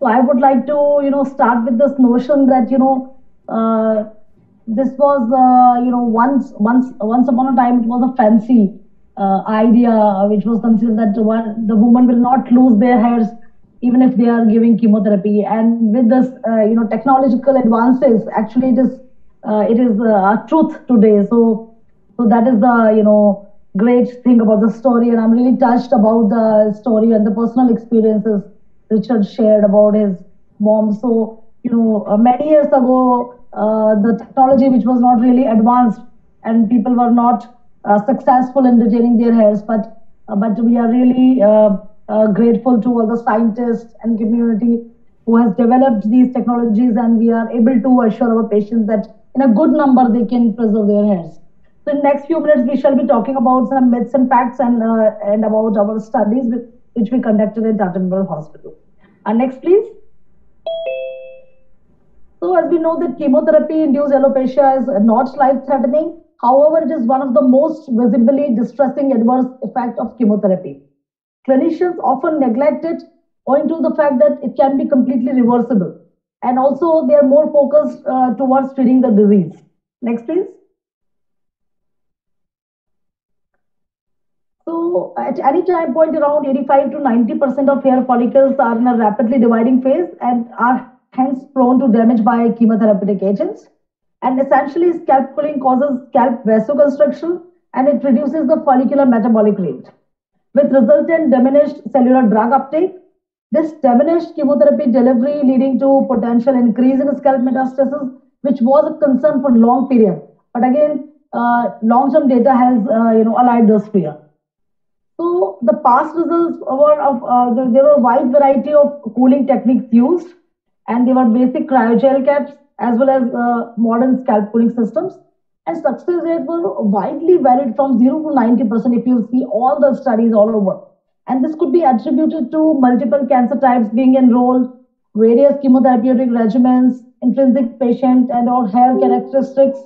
So I would like to, start with this notion that, this was, once upon a time, it was a fancy idea which was considered that the woman will not lose their hairs even if they are giving chemotherapy. And with this, technological advances, actually it is a truth today. So that is the, great thing about the story. And I'm really touched about the story and the personal experiences Richard shared about his mom. So, many years ago, the technology which was not really advanced and people were not successful in retaining their hairs, but we are really grateful to all the scientists and community who has developed these technologies, and we are able to assure our patients that in a good number they can preserve their hairs. So in next few minutes, we shall be talking about some myths and facts and about our studies which we conducted in Tata Memorial Hospital. Next, please. So as we know that chemotherapy-induced alopecia is not life-threatening. However, it is one of the most visibly distressing adverse effects of chemotherapy. Clinicians often neglect it owing to the fact that it can be completely reversible. And also, they are more focused towards treating the disease. Next, please. So at any time point, around 85 to 90% of hair follicles are in a rapidly dividing phase and are hence prone to damage by chemotherapeutic agents. And essentially, scalp cooling causes scalp vasoconstriction and it reduces the follicular metabolic rate, with resultant diminished cellular drug uptake. This diminished chemotherapy delivery leading to potential increase in scalp metastasis, which was a concern for long period. But again, long-term data has allied this fear. So the past results were there were a wide variety of cooling techniques used, and they were basic cryogel caps as well as modern scalp cooling systems. And success rates were widely varied from 0 to 90% if you see all the studies all over. And this could be attributed to multiple cancer types being enrolled, various chemotherapeutic regimens, intrinsic patient and or hair characteristics,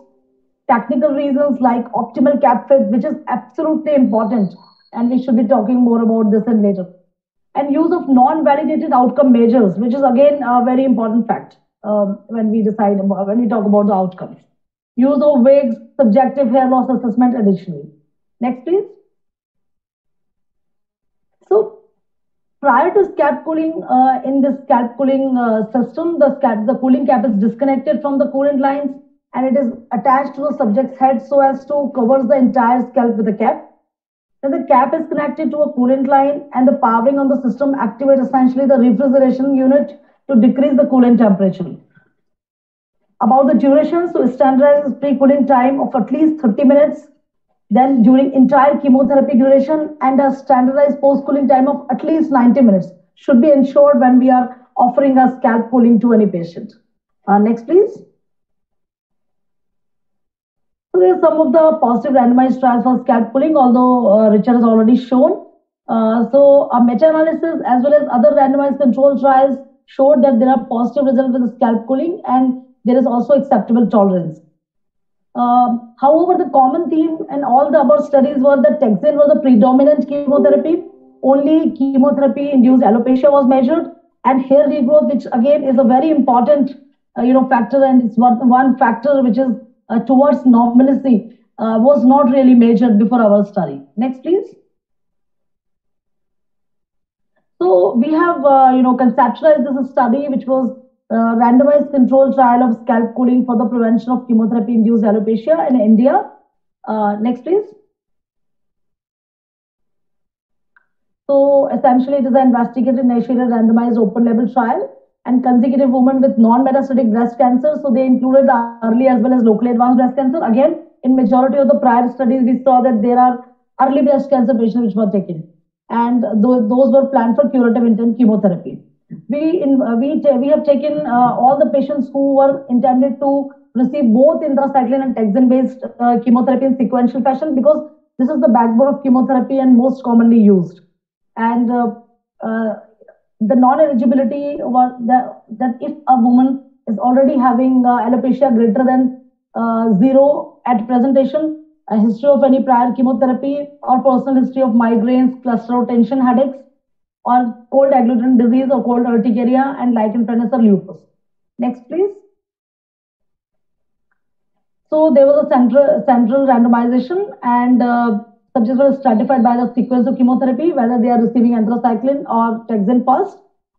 technical reasons like optimal cap fit, which is absolutely important, and we should be talking more about this in later. And use of non-validated outcome measures, which is again a very important fact when we talk about the outcomes. Use of wigs, subjective hair loss assessment additionally. Next, please. So prior to scalp cooling, in the scalp cooling system, the cooling cap is disconnected from the coolant lines and it is attached to the subject's head so as to cover the entire scalp with a cap. Then the cap is connected to a coolant line and the powering on the system activates essentially the refrigeration unit to decrease the coolant temperature. About the duration, so standardized pre-cooling time of at least 30 minutes, then during entire chemotherapy duration, and a standardized post-cooling time of at least 90 minutes should be ensured when we are offering a scalp cooling to any patient. Next, please. So there are some of the positive randomized trials for scalp cooling, although Richard has already shown. So a meta-analysis as well as other randomized control trials showed that there are positive results with the scalp cooling and there is also acceptable tolerance. However, the common theme in all the above studies was that Taxane was the predominant chemotherapy. Only chemotherapy-induced alopecia was measured, and hair regrowth, which again is a very important, factor, and it's one factor which is towards normalcy, was not really measured before our study. Next, please. So we have, conceptualized this study, which was randomized control trial of scalp cooling for the prevention of chemotherapy-induced alopecia in India. Next, please. So essentially, it is an investigator-initiated randomized open-label trial and consecutive women with non-metastatic breast cancer. So they included early as well as locally advanced breast cancer. Again, in majority of the prior studies, we saw that there are early breast cancer patients which were taken, and those were planned for curative intent chemotherapy. We have taken all the patients who were intended to receive both intracycline and taxane based chemotherapy in sequential fashion, because this is the backbone of chemotherapy and most commonly used. And the non-eligibility was that if a woman is already having alopecia greater than 0 at presentation, a history of any prior chemotherapy or personal history of migraines, cluster or tension headaches, or cold agglutinin disease or cold urticaria and lichen planus or lupus. Next, please. So there was a central randomization, and subjects were stratified by the sequence of chemotherapy, whether they are receiving anthracycline or taxane first,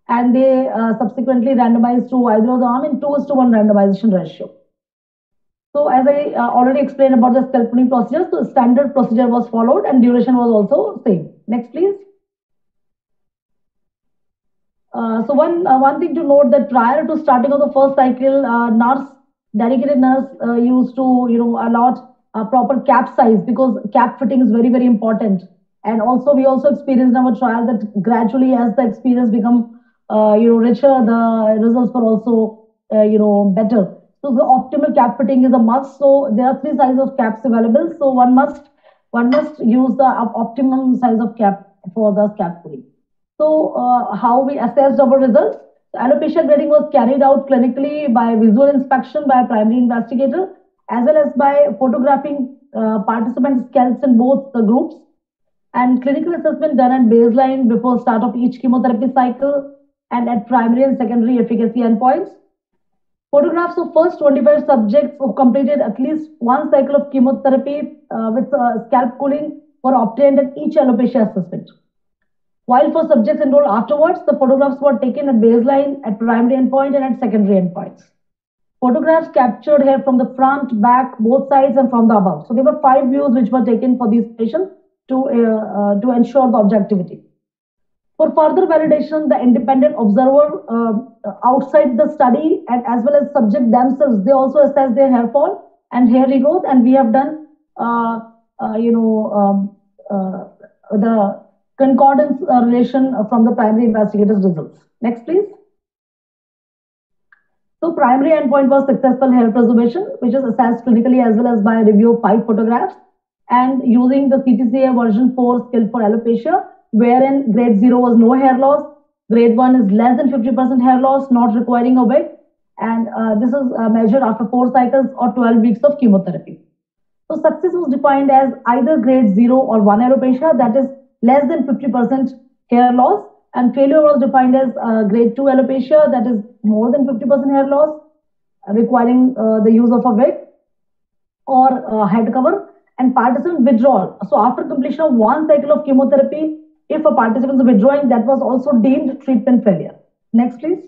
and they subsequently randomized to either of the arm in 2:1 randomization ratio. So as I already explained about the scalp pulling procedure, so standard procedure was followed and duration was also same. Next, please. So one thing to note that prior to starting of the first cycle, dedicated nurse used to allot a proper cap size, because cap fitting is very important. And also we also experienced in our trial that gradually as the experience become richer, the results were also better. So the optimal cap fitting is a must. So there are three sizes of caps available. So one must use the optimum size of cap for the scalp pulling. So, how we assessed our results? The alopecia grading was carried out clinically by visual inspection by a primary investigator, as well as by photographing participant scalps in both the groups, and clinical assessment done at baseline before start of each chemotherapy cycle, and at primary and secondary efficacy endpoints. Photographs of first 25 subjects who completed at least one cycle of chemotherapy with scalp cooling were obtained at each alopecia assessment. While for subjects enrolled afterwards, the photographs were taken at baseline, at primary endpoint, and at secondary endpoints. Photographs captured here from the front, back, both sides, and from the above. So there were 5 views which were taken for these patients to ensure the objectivity. For further validation, the independent observer outside the study, and as well as subject themselves, they also assess their hair fall and hair regrowth, and we have done the concordance relation from the primary investigators' results. Next, please. So primary endpoint was successful hair preservation, which is assessed clinically as well as by a review of 5 photographs, and using the CTCA version 4 scale for alopecia, wherein grade 0 was no hair loss, grade 1 is less than 50% hair loss, not requiring a wig, and this is measured after 4 cycles or 12 weeks of chemotherapy. So success was defined as either grade 0 or 1 alopecia, that is less than 50% hair loss, and failure was defined as grade 2 alopecia, that is more than 50% hair loss, requiring the use of a wig or head cover, and participant withdrawal. So after completion of one cycle of chemotherapy, if a participant is withdrawing, that was also deemed treatment failure. Next, please.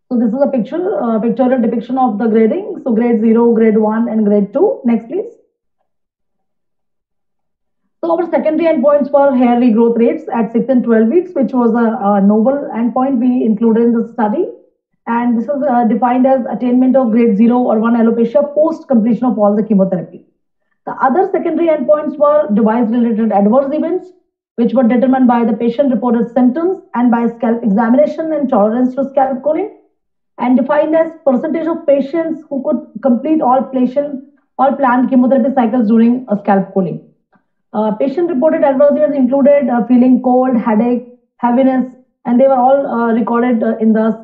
So this is a pictorial depiction of the grading. So grade 0, grade 1, and grade 2. Next, please. So our secondary endpoints were hair regrowth rates at 6 and 12 weeks, which was a novel endpoint we included in the study. And this is defined as attainment of grade 0 or 1 alopecia post completion of all the chemotherapy. The other secondary endpoints were device-related adverse events, which were determined by the patient-reported symptoms and by scalp examination and tolerance to scalp cooling, and defined as percentage of patients who could complete all planned chemotherapy cycles during a scalp cooling. Patient-reported adverse events included feeling cold, headache, heaviness, and they were all recorded in the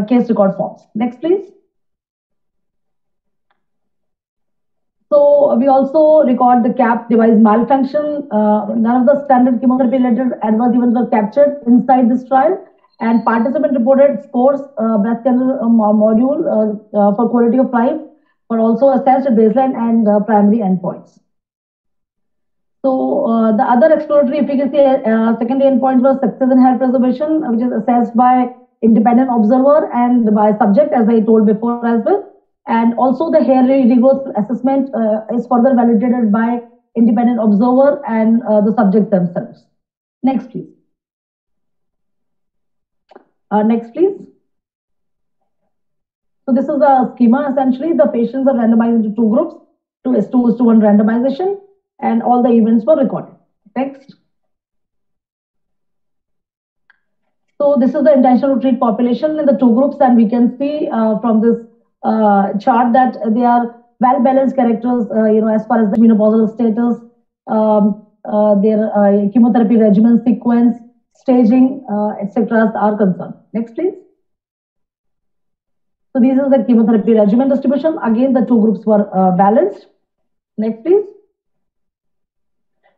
case record forms. Next, please. So we also record the cap device malfunction. None of the standard chemotherapy-related adverse events were captured inside this trial, and participant reported scores, breast cancer module for quality of life were also assessed at baseline and primary endpoints. So the other exploratory efficacy secondary endpoints was success in hair preservation, which is assessed by independent observer and by subject, as I told before as well. And also the hair regrowth assessment is further validated by independent observer and the subjects themselves. Next, please. Next, please. So this is a schema. Essentially, the patients are randomized into 2 groups, 2:1 randomization, and all the events were recorded. Next. So this is the intention to treat population in the 2 groups, and we can see from this chart that they are well balanced characters, as far as the immunopositive status, their chemotherapy regimen sequence, staging, etc. are concerned. Next, please. So these are the chemotherapy regimen distribution. Again, the 2 groups were balanced. Next, please.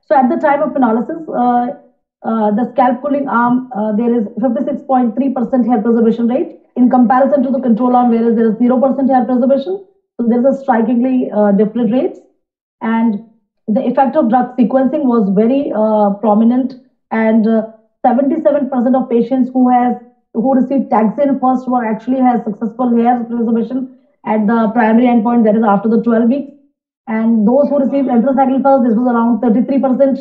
So at the time of analysis, the scalp cooling arm, there is 56.3% hair preservation rate in comparison to the control arm, whereas there is 0% hair preservation. So there is a strikingly different rates. And the effect of drug sequencing was very prominent, and 77% of patients who received taxane first were actually has successful hair preservation at the primary endpoint, that is after the 12 weeks. And those who received anthracycline first, this was around 33%.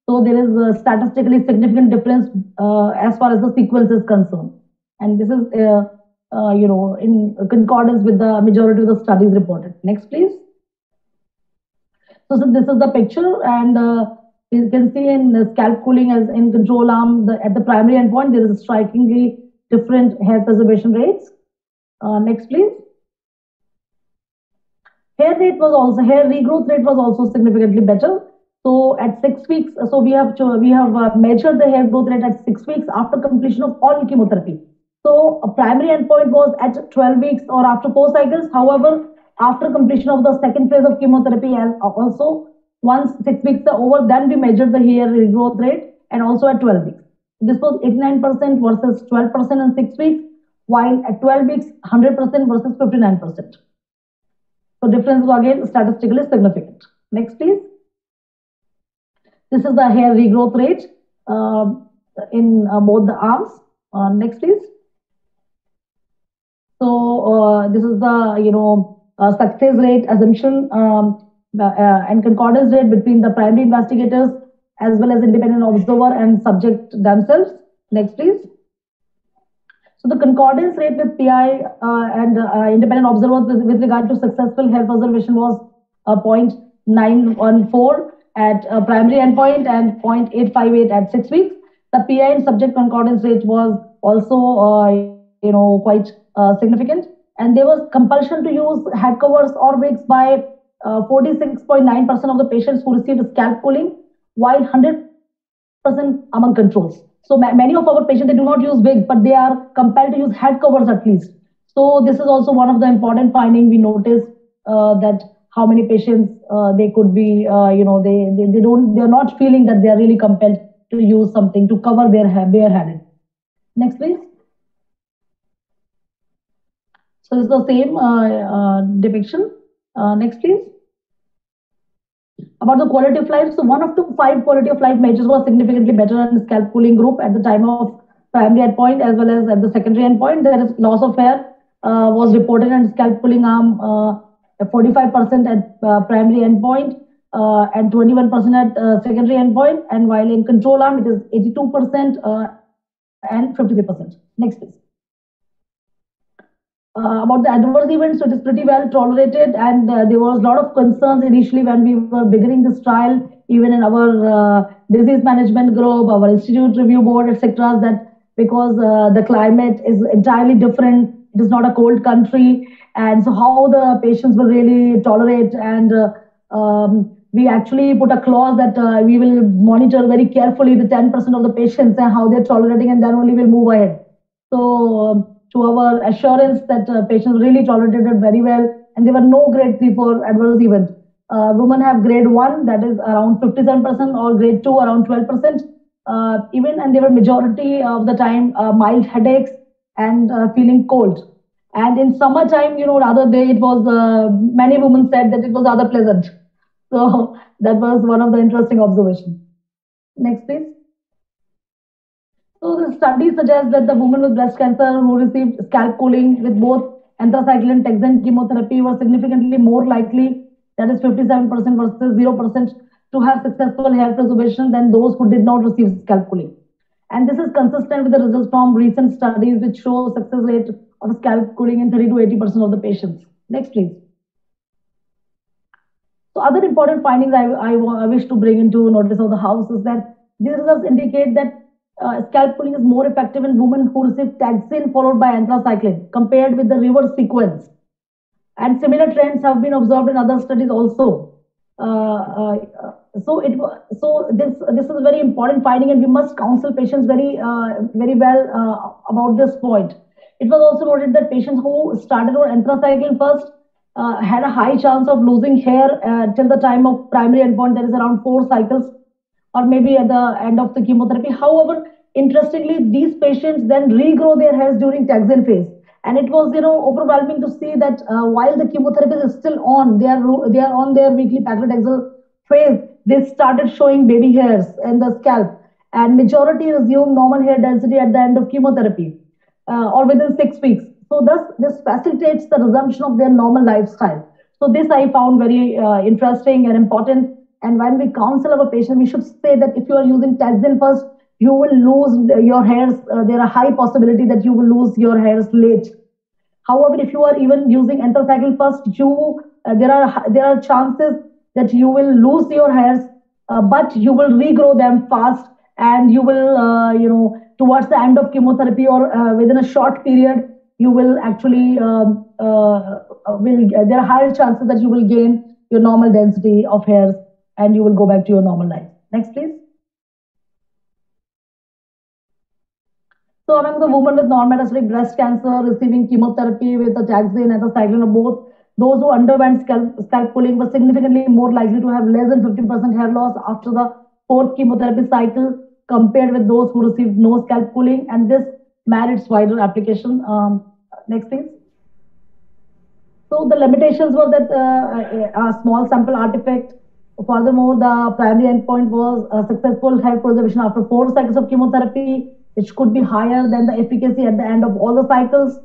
So there is a statistically significant difference as far as the sequence is concerned. And this is, in concordance with the majority of the studies reported. Next, please. So this is the picture, and you can see in scalp cooling as in control arm, at the primary endpoint, there is strikingly different hair preservation rates. Next, please. Hair regrowth rate was also significantly better. So at 6 weeks, so we have measured the hair growth rate at 6 weeks after completion of all chemotherapy. So a primary endpoint was at 12 weeks or after 4 cycles. However, after completion of the second phase of chemotherapy, as also once 6 weeks are over, then we measured the hair regrowth rate, and also at 12 weeks. This was 89% versus 12% in 6 weeks, while at 12 weeks, 100% versus 59%. So difference was again statistically significant. Next, please. This is the hair regrowth rate in both the arms. Next, please. So this is the success rate, assumption, and concordance rate between the primary investigators as well as independent observer and subject themselves. Next, please. So the concordance rate with PI and independent observers with regard to successful hair preservation was 0.914 at primary endpoint and 0.858 at 6 weeks. The PI and subject concordance rate was also quite significant, and there was compulsion to use head covers or wigs by 46.9% of the patients who received scalp cooling, while 100% among controls. So many of our patients, they do not use wig, but they are compelled to use head covers at least. So this is also one of the important findings we noticed, that how many patients they could be, they're not feeling that they are really compelled to use something to cover their hair bareheaded. Next, please. So this is the same depiction. Next, please. About the quality of life, so 1 of 5 quality of life measures was significantly better in the scalp cooling group at the time of primary endpoint as well as at the secondary endpoint. There is loss of hair was reported in scalp cooling arm, 45% at primary endpoint and 21% at secondary endpoint, and while in control arm it is 82% and 53%. Next, please. About the adverse events, so it is pretty well tolerated, and there was a lot of concerns initially when we were beginning this trial, even in our disease management group, our institute review board, etc., that because the climate is entirely different, it is not a cold country, and so how the patients will really tolerate, and we actually put a clause that we will monitor very carefully the 10% of the patients and how they're tolerating, and then only we'll move ahead. So to our assurance that patients really tolerated it very well, and there were no grade 3 for adverse event. Women have grade 1, that is around 57%, or grade 2 around 12%. Even, and they were majority of the time mild headaches and feeling cold. And in summertime, the other day it was many women said that it was rather pleasant. So that was one of the interesting observations. Next, please. So the study suggests that the women with breast cancer who received scalp cooling with both anthracycline and taxane chemotherapy were significantly more likely, that is 57% versus 0%, to have successful hair preservation than those who did not receive scalp cooling. And this is consistent with the results from recent studies which show success rate of scalp cooling in 30 to 80% of the patients. Next, please. So other important findings I wish to bring into notice of the House is that these results indicate that scalp cooling is more effective in women who receive taxane followed by anthracycline compared with the reverse sequence. And similar trends have been observed in other studies also. So this is a very important finding, and we must counsel patients very well about this point. It was also noted that patients who started on anthracycline first had a high chance of losing hair till the time of primary endpoint, that is around 4 cycles. or maybe at the end of the chemotherapy. However, interestingly, these patients then regrow their hairs during taxane phase. And it was, overwhelming to see that while the chemotherapy is still on, they are on their weekly paclitaxel phase, they started showing baby hairs in the scalp, and majority resumed normal hair density at the end of chemotherapy or within 6 weeks. So thus, this facilitates the resumption of their normal lifestyle. So this I found very interesting and important. And when we counsel our patient, we should say that if you are using Taxane first, you will lose your hairs. There are high possibility that you will lose your hairs late. However, if you are even using anthracycline first, there are chances that you will lose your hairs, but you will regrow them fast, and you will towards the end of chemotherapy or within a short period, you will actually will there are higher chances that you will gain your normal density of hairs, and you will go back to your normal life. Next, please. So among the women with non-metastatic breast cancer receiving chemotherapy with the taxane and the cyclone or both, those who underwent scalp pulling were significantly more likely to have less than 50% hair loss after the fourth chemotherapy cycle compared with those who received no scalp pulling, and this merits wider application. Next, please. So the limitations were that a small sample artifact. Furthermore, the primary endpoint was successful hair preservation after 4 cycles of chemotherapy, which could be higher than the efficacy at the end of all the cycles.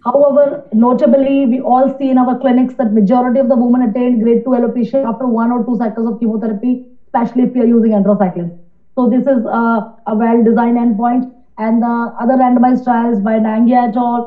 However, notably, we all see in our clinics that majority of the women attained grade 2 alopecia after 1 or 2 cycles of chemotherapy, especially if we are using anthracyclines. So this is a well-designed endpoint. And the other randomized trials by Nangia et al.,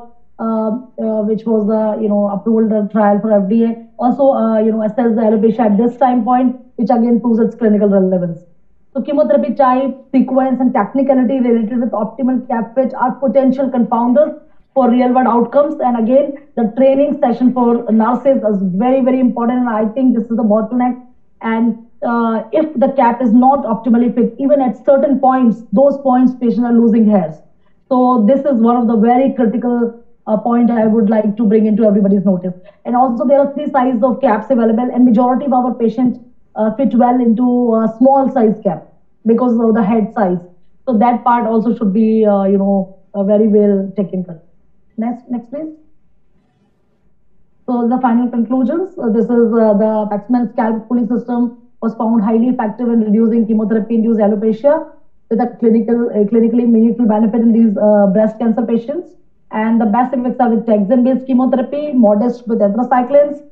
which was the approval trial for FDA, also assess the alopecia at this time point, which again proves its clinical relevance. So chemotherapy type, sequence, and technicality related with optimal cap fit are potential confounders for real world outcomes. And again, the training session for nurses is very, very important. And I think this is the bottleneck. And if the cap is not optimally fit, even at certain points, those points patients are losing hairs. So this is one of the very critical point I would like to bring into everybody's notice. And also there are 3 sizes of caps available, and majority of our patients fit well into a small size cap because of the head size. So that part also should be, very well taken care. Next, please. So the final conclusions. This is the Paxman scalp pulling system was found highly effective in reducing chemotherapy-induced alopecia with a clinically meaningful benefit in these breast cancer patients. And the best effects are with taxane-based chemotherapy, modest with anthracyclines.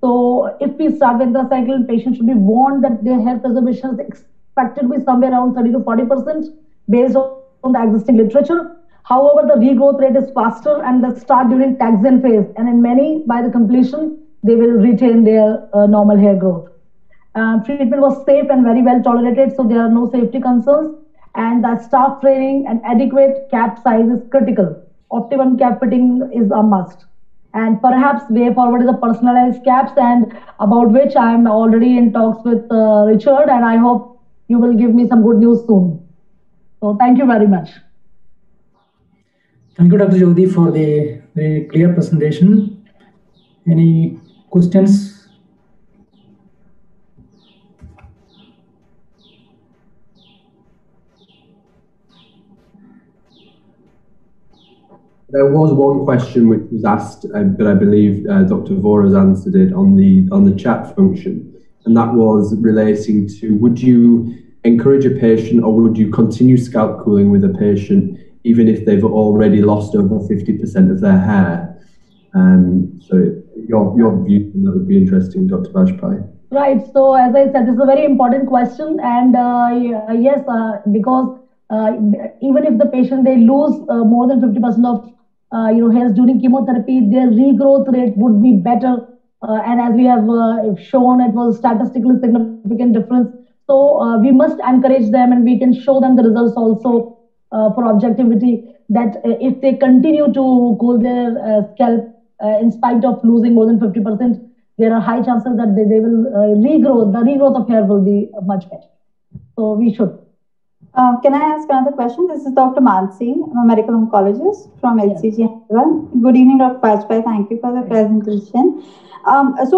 So if we start with anthracycline, patients should be warned that their hair preservation is expected to be somewhere around 30 to 40% based on the existing literature. However, the regrowth rate is faster and the start during taxane phase, and in many, by the completion, they will retain their normal hair growth. Treatment was safe and very well tolerated, so there are no safety concerns. And the staff training and adequate cap size is critical. Optimum cap fitting is a must. And perhaps way forward is a personalized caps, and about which I am already in talks with Richard, and I hope you will give me some good news soon. So thank you very much. Thank you, Dr. Jyoti, for the very clear presentation. Any questions? There was one question which was asked, but I believe Dr. Vohra's answered it on the chat function, and that was relating to: would you encourage a patient, or would you continue scalp cooling with a patient even if they've already lost over 50% of their hair? So your view on that would be interesting, Dr. Bajpai. Right. So as I said, this is a very important question, and yes, because even if the patient they lose more than 50% of hairs during chemotherapy, their regrowth rate would be better. And as we have shown, it was statistically significant difference. So we must encourage them, and we can show them the results also for objectivity, that if they continue to cool their scalp in spite of losing more than 50%, there are high chances that they will regrow. The regrowth of hair will be much better. So we should. Can I ask another question? This is Dr. Mansi. I'm a medical oncologist from HCG. Good evening, Dr. Bajpai. Thank you for the presentation. As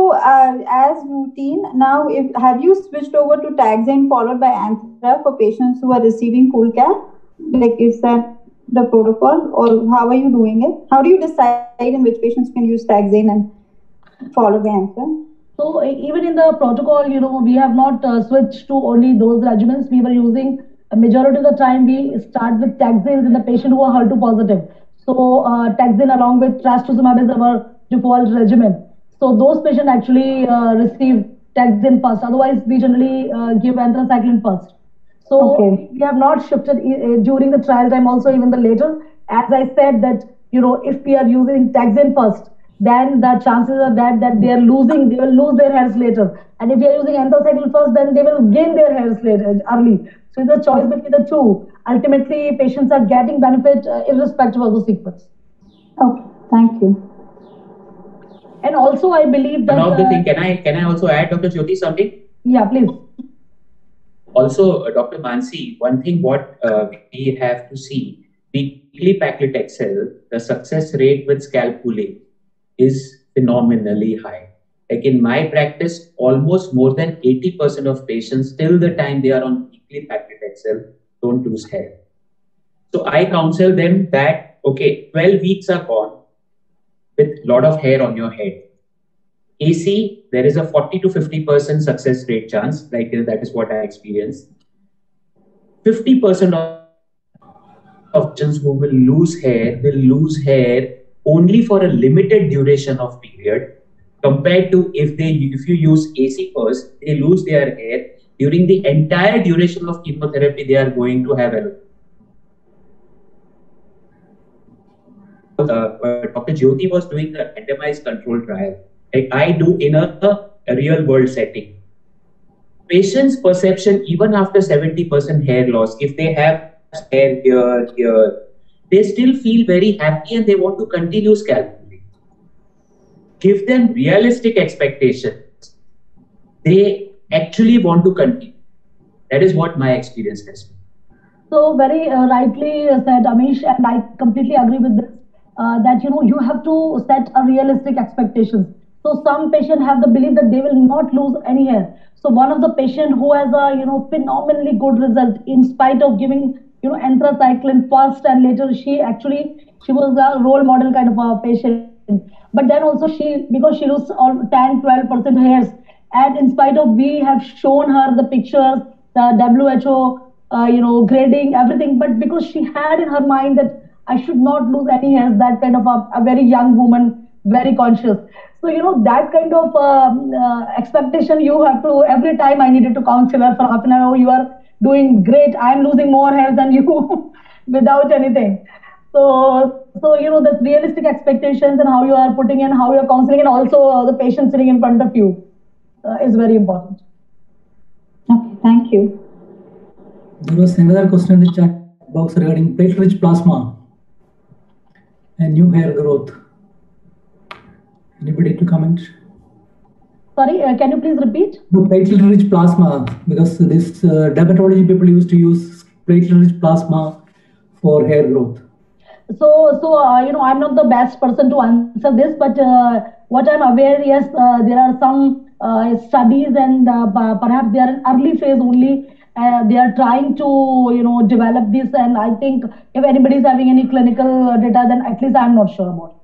routine, now, have you switched over to taxane followed by anthra for patients who are receiving cool cap? Like, is that the protocol, or how are you doing it? How do you decide in which patients can use taxane and followed by anthra? So even in the protocol, we have not switched to only those regimens. We were using a majority of the time we start with taxanes in the patient who are HER2 positive. So taxane along with trastuzumab is our default regimen. So those patients actually receive taxane first. Otherwise, we generally give anthracycline first. So we have not shifted during the trial time, also even the later. As I said that, if we are using taxane first, then the chances are that they will lose their hairs later. And if you are using anthracycline first, then they will gain their hairs later, early. So it's a choice between the two. Ultimately, patients are getting benefit irrespective of the sequence. Okay, thank you. And also, I believe that. One of the thing, can I also add, Dr. Jyoti, something? Yeah, please. Also, Dr. Mansi, one thing what we have to see, weekly paclitaxel, the success rate with scalp cooling is phenomenally high. Like in my practice, almost more than 80% of patients till the time they are on weekly paclitaxel don't lose hair. So I counsel them that, okay, 12 weeks are gone with a lot of hair on your head. AC, there is a 40 to 50% success rate chance, like that is what I experienced. 50% of patients who will lose hair only for a limited duration of period, compared to if you use AC first, they lose their hair during the entire duration of chemotherapy. They are going to have Dr. Jyoti was doing the randomized control trial, like I do in a real world setting. Patients' perception, even after 70% hair loss, if they have hair here, they still feel very happy and they want to continue scalping. Give them realistic expectations. They actually want to continue. That is what my experience has been. So very rightly said, Amish, and I completely agree with this. That you have to set a realistic expectations. So some patients have the belief that they will not lose any hair. So one of the patient who has a phenomenally good result in spite of giving anthracycline first and later, she was a role model kind of a patient. But then also because she lose all 10-12% hairs, and in spite of we have shown her the pictures, the WHO grading, everything. But because she had in her mind that I should not lose any hairs, that kind of a very young woman, very conscious. So, that kind of expectation you have to, every time I needed to counsel her for half an hour, oh, you are doing great. I'm losing more hairs than you without anything. So, the realistic expectations and how you are putting in, how you're counseling, and also the patient sitting in front of you is very important. Okay, thank you. There was another question in the chat box regarding platelet-rich plasma and new hair growth. Anybody to comment? Sorry, can you please repeat? No, platelet-rich plasma, because this dermatology people used to use platelet-rich plasma for hair growth. So I'm not the best person to answer this, but what I'm aware, yes, there are some studies, and perhaps they are in early phase only. They are trying to develop this, and I think if anybody is having any clinical data, then at least I'm not sure about it.